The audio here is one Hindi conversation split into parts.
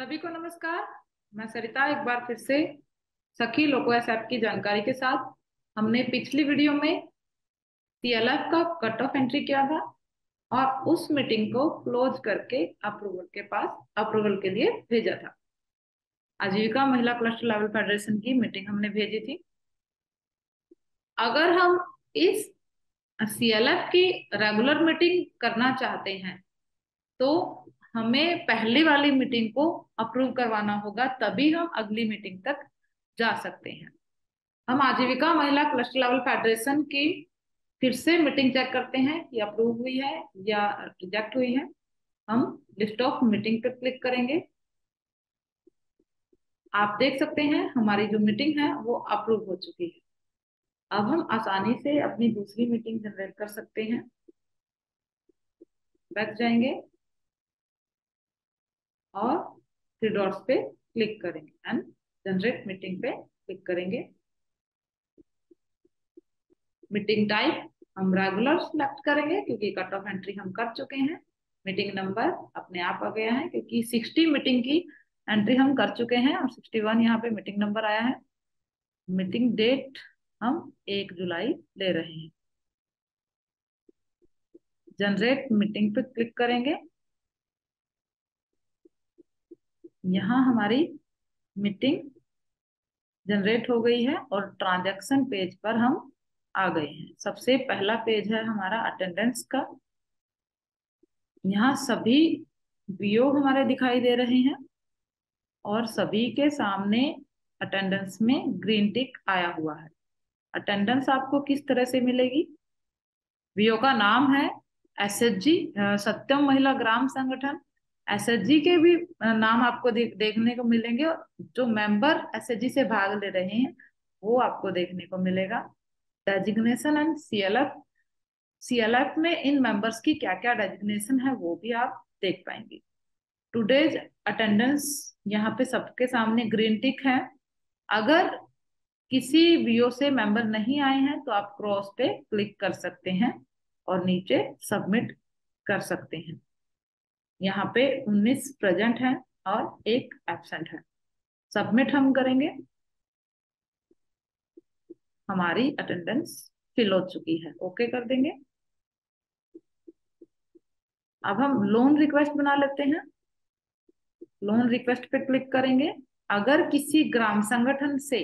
सभी को नमस्कार। मैं सरिता एक बार फिर से सखी लोको एस ऐप की जानकारी के साथ। हमने पिछली वीडियो में सीएलएफ का कट ऑफ एंट्री किया था और उस मीटिंग को क्लोज करके अप्रूवल के लिए भेजा था। आजीविका महिला क्लस्टर लेवल फेडरेशन की मीटिंग हमने भेजी थी। अगर हम इस सीएलएफ की रेगुलर मीटिंग करना चाहते हैं तो हमें पहली वाली मीटिंग को अप्रूव करवाना होगा, तभी हम अगली मीटिंग तक जा सकते हैं। हम आजीविका महिला क्लस्टर लेवल फेडरेशन की फिर से मीटिंग चेक करते हैं कि अप्रूव हुई है या रिजेक्ट हुई है। हम लिस्ट ऑफ मीटिंग पे क्लिक करेंगे। आप देख सकते हैं हमारी जो मीटिंग है वो अप्रूव हो चुकी है। अब हम आसानी से अपनी दूसरी मीटिंग जनरेट कर सकते हैं। बैक जाएंगे और थ्री डॉट्स पे क्लिक करेंगे एंड जनरेट मीटिंग पे क्लिक करेंगे। मीटिंग टाइप हम रेगुलर सिलेक्ट करेंगे क्योंकि कट ऑफ एंट्री हम कर चुके हैं। मीटिंग नंबर अपने आप आ गया है क्योंकि 60 मीटिंग की एंट्री हम कर चुके हैं और 61 यहाँ पे मीटिंग नंबर आया है। मीटिंग डेट हम 1 जुलाई ले रहे हैं। जनरेट मीटिंग पे क्लिक करेंगे। यहाँ हमारी मीटिंग जनरेट हो गई है और ट्रांजैक्शन पेज पर हम आ गए हैं। सबसे पहला पेज है हमारा अटेंडेंस का। यहाँ सभी वीओ हमारे दिखाई दे रहे हैं और सभी के सामने अटेंडेंस में ग्रीन टिक आया हुआ है। अटेंडेंस आपको किस तरह से मिलेगी? वीओ का नाम है एसएचजी सत्यम महिला ग्राम संगठन। एसएचजी के भी नाम आपको देखने को मिलेंगे और जो मेंबर एसएचजी से भाग ले रहे हैं वो आपको देखने को मिलेगा। डेजिग्नेशन एंड सीएलएफ, सीएलएफ में इन मेंबर्स की क्या क्या डेजिग्नेशन है वो भी आप देख पाएंगे। टुडेज अटेंडेंस यहाँ पे सबके सामने ग्रीन टिक है। अगर किसी वीओ से मेंबर नहीं आए हैं तो आप क्रॉस पे क्लिक कर सकते हैं और नीचे सबमिट कर सकते हैं। यहाँ पे 19 प्रेजेंट है और एक एब्सेंट है। सबमिट हम करेंगे। हमारी अटेंडेंस फिल हो चुकी है, ओके कर देंगे। अब हम लोन रिक्वेस्ट बना लेते हैं। लोन रिक्वेस्ट पे क्लिक करेंगे। अगर किसी ग्राम संगठन से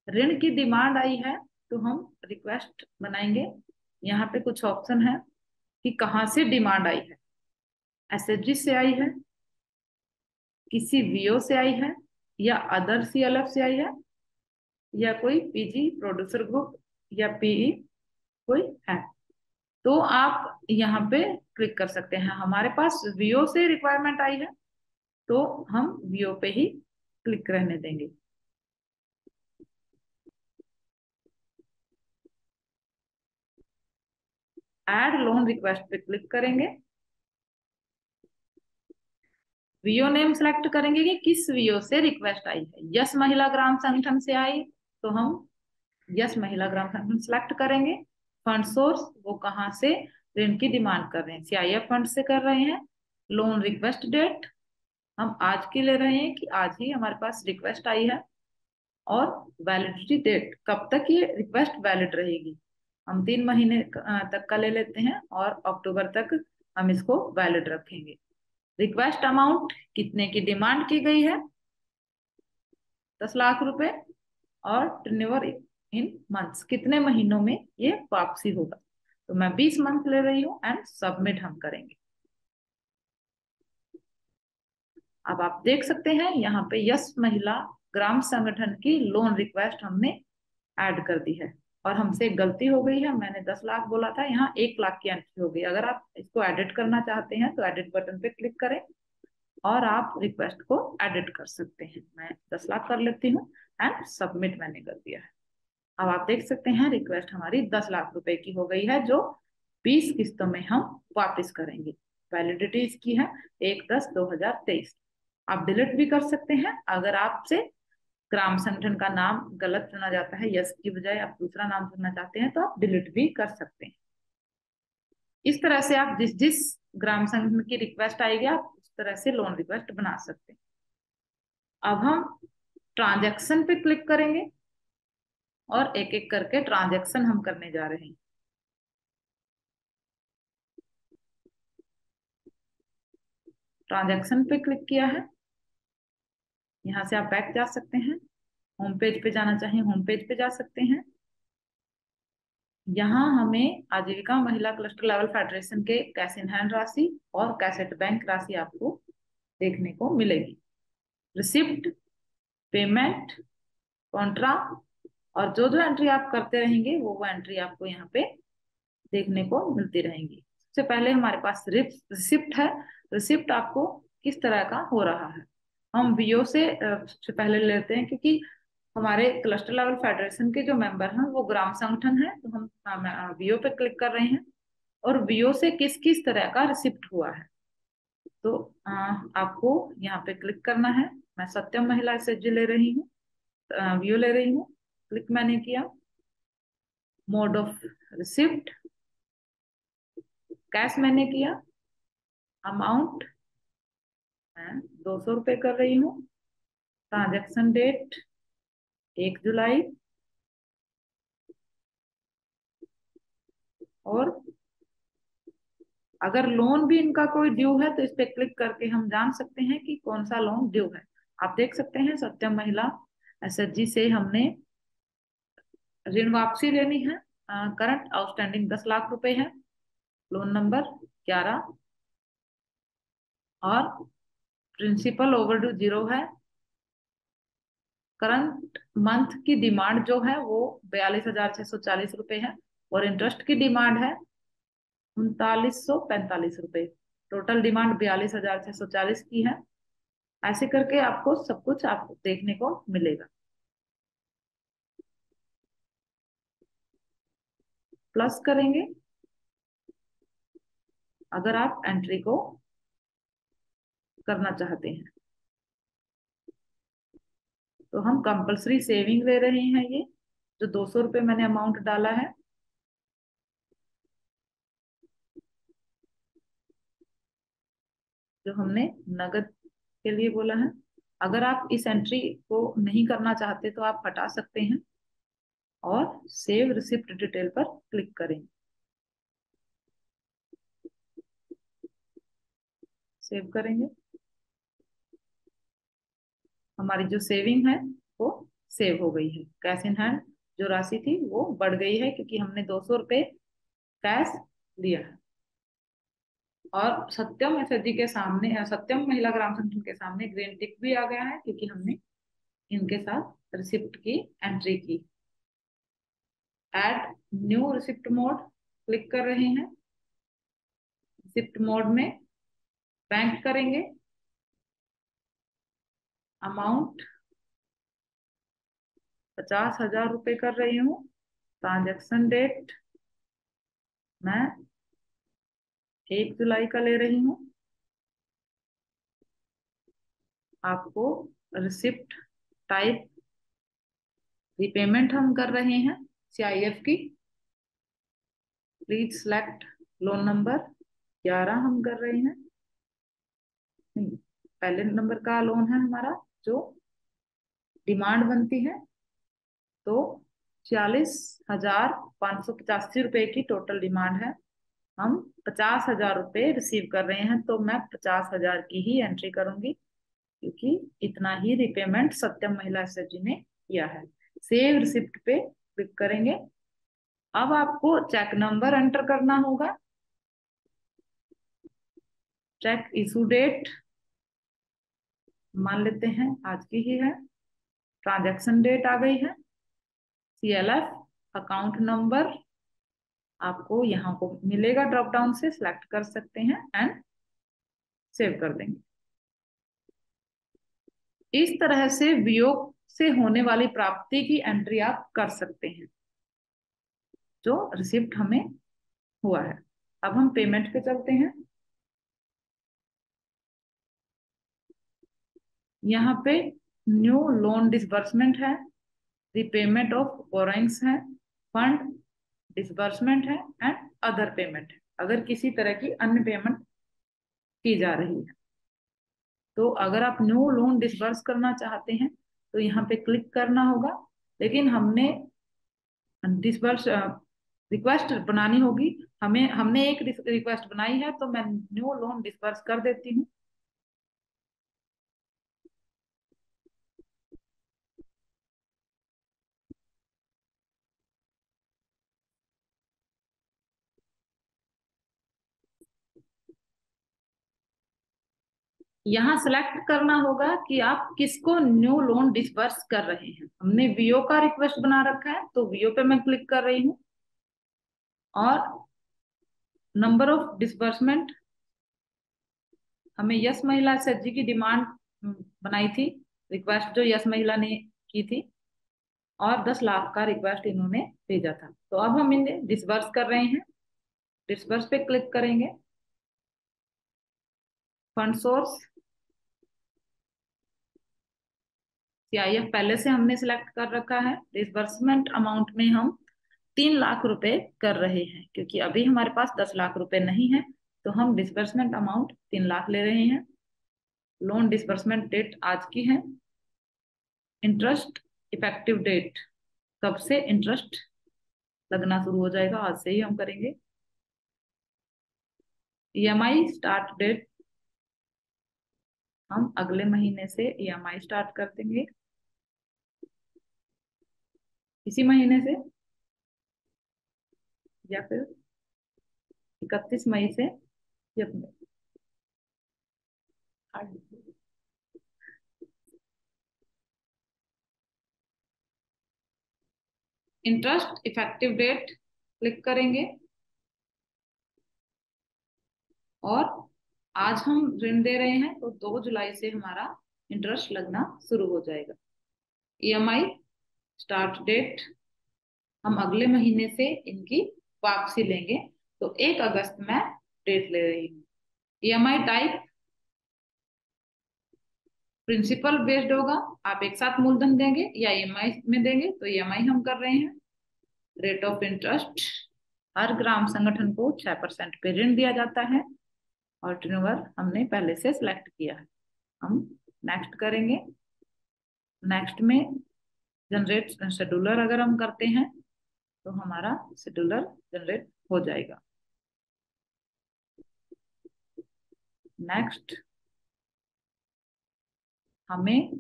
ऋण की डिमांड आई है तो हम रिक्वेस्ट बनाएंगे। यहाँ पे कुछ ऑप्शन है कि कहाँ से डिमांड आई है। एसएचजी से आई है, किसी वीओ से आई है या अदर सीएलएफ से आई है या कोई पीजी प्रोड्यूसर ग्रुप या पीई कोई है। तो आप यहाँ पे क्लिक कर सकते हैं। हमारे पास वीओ से रिक्वायरमेंट आई है तो हम वीओ पे ही क्लिक रहने देंगे। ऐड लोन रिक्वेस्ट पे क्लिक करेंगे। वीओ नेम सेलेक्ट करेंगे कि किस वीओ से रिक्वेस्ट आई है। यस महिला ग्राम संगठन से आई तो हम यस महिला ग्राम संगठन सेलेक्ट करेंगे। फंड सोर्स वो कहाँ से ऋण की डिमांड कर रहे हैं, सीआईएफ फंड से कर रहे हैं। लोन रिक्वेस्ट डेट हम आज की ले रहे हैं कि आज ही हमारे पास रिक्वेस्ट आई है। और वैलिडिटी डेट कब तक ये रिक्वेस्ट वैलिड रहेगी, हम 3 महीने तक का ले लेते हैं और अक्टूबर तक हम इसको वैलिड रखेंगे। रिक्वेस्ट अमाउंट कितने की डिमांड की गई है, 10 लाख रुपए। और टर्नओवर इन मंथ्स कितने महीनों में ये वापसी होगा, तो मैं 20 मंथ ले रही हूँ एंड सबमिट हम करेंगे। अब आप देख सकते हैं यहाँ पे यस महिला ग्राम संगठन की लोन रिक्वेस्ट हमने ऐड कर दी है। और हमसे एक गलती हो गई है, मैंने 10 लाख बोला था, यहाँ 1 लाख की एंट्री हो गई। अगर आप इसको एडिट करना चाहते हैं तो एडिट बटन पे क्लिक करें और आप रिक्वेस्ट को एडिट कर सकते हैं। मैं 10 लाख कर लेती हूँ एंड सबमिट मैंने कर दिया है। अब आप देख सकते हैं रिक्वेस्ट हमारी 10 लाख रुपए की हो गई है जो 20 किस्तों में हम वापस करेंगे। वैलिडिटी इसकी है 1/10/2023। आप डिलीट भी कर सकते हैं। अगर आपसे ग्राम संगठन का नाम गलत चुना जाता है, यस की बजाय आप दूसरा नाम चुनना चाहते हैं तो आप डिलीट भी कर सकते हैं। इस तरह से आप जिस जिस ग्राम संगठन की रिक्वेस्ट आएगी आप उस तरह से लोन रिक्वेस्ट बना सकते हैं। अब हम ट्रांजैक्शन पे क्लिक करेंगे और एक एक करके ट्रांजैक्शन हम करने जा रहे हैं। ट्रांजैक्शन पे क्लिक किया है। यहाँ से आप बैक जा सकते हैं। होम पेज पे जाना चाहिए, होम पेज पे जा सकते हैं। यहाँ हमें आजीविका महिला क्लस्टर लेवल फेडरेशन के कैश इन हैंड राशि और कैश एट बैंक राशि आपको देखने को मिलेगी। रिसिप्ट, पेमेंट, कॉन्ट्रा और जो जो एंट्री आप करते रहेंगे वो एंट्री आपको यहाँ पे देखने को मिलती रहेंगी। सबसे पहले हमारे पास रिसिप्ट है। रिसिप्ट आपको किस तरह का हो रहा है, हम वीओ से पहले लेते हैं, क्योंकि हमारे क्लस्टर लेवल फेडरेशन के जो मेंबर हैं वो ग्राम संगठन है, तो हम वीओ पे क्लिक कर रहे हैं और वीओ से किस किस तरह का रिसिप्ट हुआ है। तो आपको यहाँ पे क्लिक करना है। मैं सत्यम महिला एसएचजी ले रही हूँ, वीओ ले रही हूँ। क्लिक मैंने किया। मोड ऑफ रिसिप्ट कैश मैंने किया। अमाउंट मैं 200 रुपये कर रही हूँ। ट्रांजेक्शन डेट 1 जुलाई। और अगर लोन भी इनका कोई ड्यू है तो इस पे क्लिक करके हम जान सकते हैं कि कौन सा लोन ड्यू है। आप देख सकते हैं सत्यम महिला एसएचजी से हमने ऋण वापसी लेनी है। करंट आउटस्टैंडिंग 10 लाख रुपए है। लोन नंबर 11 और प्रिंसिपल ओवरड्यू 0 है। करंट मंथ की डिमांड जो है वो 42,640 रुपए है और इंटरेस्ट की डिमांड है 3945 रुपए। टोटल डिमांड 42,640 की है। ऐसे करके आपको सब कुछ आपको देखने को मिलेगा। प्लस करेंगे अगर आप एंट्री को करना चाहते हैं। तो हम कंपलसरी सेविंग ले रहे हैं, ये जो 200 रुपये मैंने अमाउंट डाला है। जो हमने नगद के लिए बोला है। अगर आप इस एंट्री को नहीं करना चाहते तो आप हटा सकते हैं और सेव रिसिप्ट डिटेल पर क्लिक करें। सेव करेंगे। हमारी जो सेविंग है वो सेव हो गई है। कैश इन हैंड जो राशि थी वो बढ़ गई है क्योंकि हमने 200 रुपये कैश लिया है। और सत्यम एसएचजी के सामने, सत्यम महिला ग्राम संगठन के सामने ग्रीन टिक भी आ गया है क्योंकि हमने इनके साथ रिसिप्ट की एंट्री की। Add new receipt mode click कर रहे हैं। रिसिप्ट मोड में बैंक करेंगे। अमाउंट 50,000 रुपये कर रही हूँ। ट्रांजेक्शन डेट मैं 1 जुलाई का ले रही हूँ। आपको रिसिप्ट टाइप रिपेमेंट हम कर रहे हैं सीआईएफ की। प्लीज सिलेक्ट लोन नंबर 11 हम कर रहे हैं। नहीं, पहले नंबर का लोन है हमारा जो डिमांड बनती है। तो 46,585 रुपए की टोटल डिमांड है। हम 50,000 रुपये रिसीव कर रहे हैं तो मैं 50,000 की ही एंट्री करूंगी क्योंकि इतना ही रिपेमेंट सत्यम महिला एसएचजी ने किया है। सेव रिसिप्ट पे क्लिक करेंगे। अब आपको चेक नंबर एंटर करना होगा। चेक इशू डेट मान लेते हैं आज की ही है। ट्रांजैक्शन डेट आ गई है। सीएलएफ अकाउंट नंबर आपको यहाँ को मिलेगा, ड्रॉप डाउन से सिलेक्ट कर सकते हैं एंड सेव कर देंगे। इस तरह से वियोग से होने वाली प्राप्ति की एंट्री आप कर सकते हैं जो रिसिप्ट हमें हुआ है। अब हम पेमेंट पे चलते हैं। यहाँ पे न्यू लोन डिसबर्समेंट है, रिपेमेंट ऑफ बोरोइंग्स है, फंड डिसबर्समेंट है एंड अदर पेमेंट है। अगर किसी तरह की अन्य पेमेंट की जा रही है तो अगर आप न्यू लोन डिसबर्स करना चाहते हैं तो यहाँ पे क्लिक करना होगा, लेकिन हमने डिसबर्स रिक्वेस्ट बनानी होगी। हमने एक रिक्वेस्ट बनाई है, तो मैं न्यू लोन डिसबर्स कर देती हूँ। यहाँ सेलेक्ट करना होगा कि आप किसको न्यू लोन डिसबर्स कर रहे हैं। हमने वीओ का रिक्वेस्ट बना रखा है, तो वीओ पे मैं क्लिक कर रही हूँ। और नंबर ऑफ डिसबर्समेंट, हमें यस महिला एसएचजी की डिमांड बनाई थी, रिक्वेस्ट जो यस महिला ने की थी, और 10 लाख का रिक्वेस्ट इन्होंने भेजा था। तो अब हम इन्हें डिसबर्स कर रहे हैं। डिसबर्स पे क्लिक करेंगे। फंड सोर्स सीआईएफ पहले से हमने सिलेक्ट कर रखा है। डिसबर्समेंट अमाउंट में हम 3 लाख रुपए कर रहे हैं, क्योंकि अभी हमारे पास 10 लाख रुपए नहीं है, तो हम डिसबर्समेंट अमाउंट 3 लाख ले रहे हैं। लोन डिसबर्समेंट डेट आज की है। इंटरेस्ट इफेक्टिव डेट, कब से इंटरेस्ट लगना शुरू हो जाएगा, आज से ही हम करेंगे। ईएमआई स्टार्ट डेट, हम अगले महीने से ईएमआई स्टार्ट कर देंगे, इसी महीने से, या फिर 31 मई से। इंटरेस्ट इफेक्टिव डेट क्लिक करेंगे, और आज हम ऋण दे रहे हैं, तो 2 जुलाई से हमारा इंटरेस्ट लगना शुरू हो जाएगा। ईएमआई स्टार्ट डेट, हम अगले महीने से इनकी वापसी लेंगे, तो 1 अगस्त में डेट ले रही हूँ। ईएमआई टाइप प्रिंसिपल बेस्ड होगा, आप एक साथ मूलधन देंगे या ईएमआई में देंगे, तो ईएमआई हम कर रहे हैं। रेट ऑफ इंटरेस्ट, हर ग्राम संगठन को 6% पे ऋण दिया जाता है, और टर्नओवर हमने पहले से सिलेक्ट किया है। हम नेक्स्ट करेंगे। नेक्स्ट में जनरेट शेड्यूलर अगर हम करते हैं, तो हमारा शेड्यूलर जनरेट हो जाएगा। नेक्स्ट हमें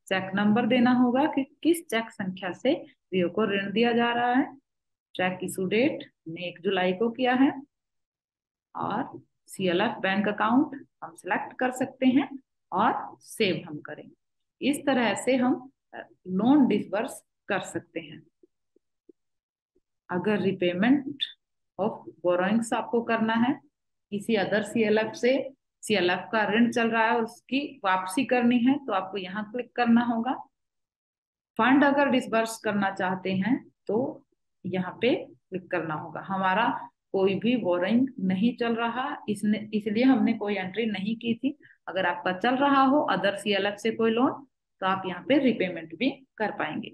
चेक नंबर देना होगा कि किस चेक संख्या से वीओ को ऋण दिया जा रहा है। चेक इशू डेट हमने 1 जुलाई को किया है, और सीएलएफ बैंक अकाउंट हम सिलेक्ट कर सकते हैं और सेव हम करेंगे। इस तरह से हम लोन डिसबर्स कर सकते हैं। अगर रिपेमेंट ऑफ बोरोइंग्स आपको करना है, किसी अदर सीएलएफ से, सीएलएफ का ऋण चल रहा है, उसकी वापसी करनी है, तो आपको यहाँ क्लिक करना होगा। फंड अगर डिसबर्स करना चाहते हैं, तो यहाँ पे क्लिक करना होगा। हमारा कोई भी बोरिंग नहीं चल रहा, इसलिए हमने कोई एंट्री नहीं की थी। अगर आपका चल रहा हो अदर सीएलएफ से कोई लोन, तो आप यहाँ पे रिपेमेंट भी कर पाएंगे।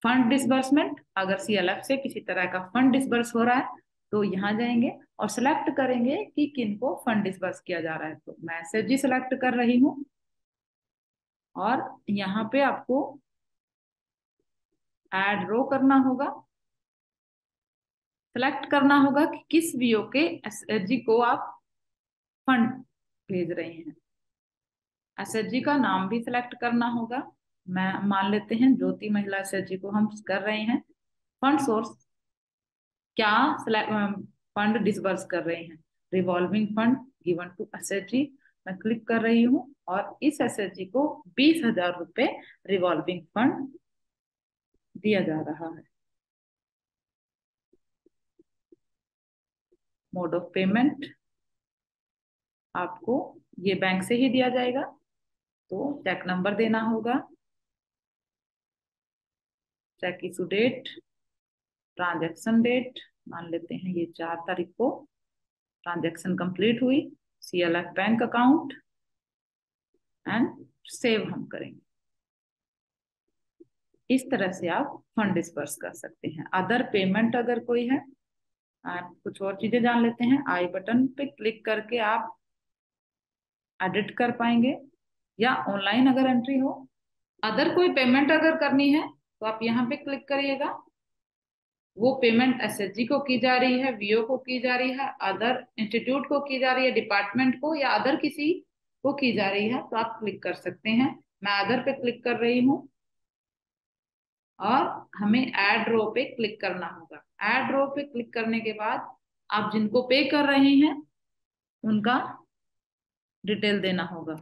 फंड डिसबर्समेंट, अगर सीएलएफ से किसी तरह का फंड डिसबर्स हो रहा है, तो यहाँ जाएंगे और सिलेक्ट करेंगे कि किनको फंड डिसबर्स किया जा रहा है। तो मैं एसएचजी सिलेक्ट कर रही हूँ, और यहाँ पे आपको ऐड रो करना होगा। सेलेक्ट करना होगा कि किस वीओ के एसएचजी को आप फंड भेज रहे हैं। एसएचजी का नाम भी सिलेक्ट करना होगा। मैं मान लेते हैं ज्योति महिला एसएचजी को हम कर रहे हैं। फंड सोर्स, क्या फंड डिसबर्स कर रहे हैं, revolving fund given to SHG. मैं क्लिक कर रही हूँ, और इस एसएचजी को 20,000 रुपए रिवॉल्विंग फंड दिया जा रहा है। मोड ऑफ पेमेंट आपको ये बैंक से ही दिया जाएगा, तो चेक नंबर देना होगा। Cheque issue date, transaction date मान लेते हैं ये 4 तारीख को ट्रांजैक्शन कंप्लीट हुई। CLF bank account, and save हम करेंगे। इस तरह से आप फंड डिस्पर्स कर सकते हैं। अदर पेमेंट अगर कोई है, आप कुछ और चीजें जान लेते हैं। आई बटन पे क्लिक करके आप एडिट कर पाएंगे। या ऑनलाइन अगर एंट्री हो। अदर कोई पेमेंट अगर करनी है तो आप यहाँ पे क्लिक करिएगा। वो पेमेंट एसएचजी को की जा रही है, वीओ को की जा रही है, अदर इंस्टीट्यूट को की जा रही है, डिपार्टमेंट को, या अदर किसी को की जा रही है, तो आप क्लिक कर सकते हैं। मैं अदर पे क्लिक कर रही हूँ और हमें ऐड रो पे क्लिक करना होगा। ऐड रो पे क्लिक करने के बाद आप जिनको पे कर रहे हैं उनका डिटेल देना होगा।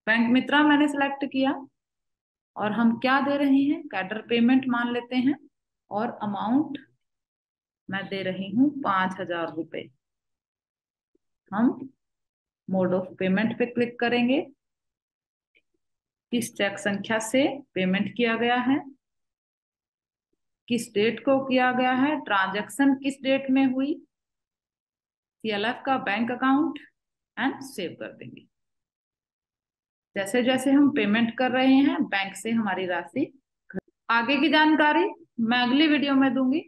बैंक मित्रा मैंने सिलेक्ट किया और हम क्या दे रहे हैं, कैडर पेमेंट मान लेते हैं, और अमाउंट मैं दे रही हूँ 5,000 रुपये। हम मोड ऑफ पेमेंट पे क्लिक करेंगे। किस चेक संख्या से पेमेंट किया गया है, किस डेट को किया गया है, ट्रांजैक्शन किस डेट में हुई, सीएलएफ का बैंक अकाउंट, एंड सेव कर देंगे। जैसे जैसे हम पेमेंट कर रहे हैं बैंक से हमारी राशि, आगे की जानकारी मैं अगली वीडियो में दूंगी।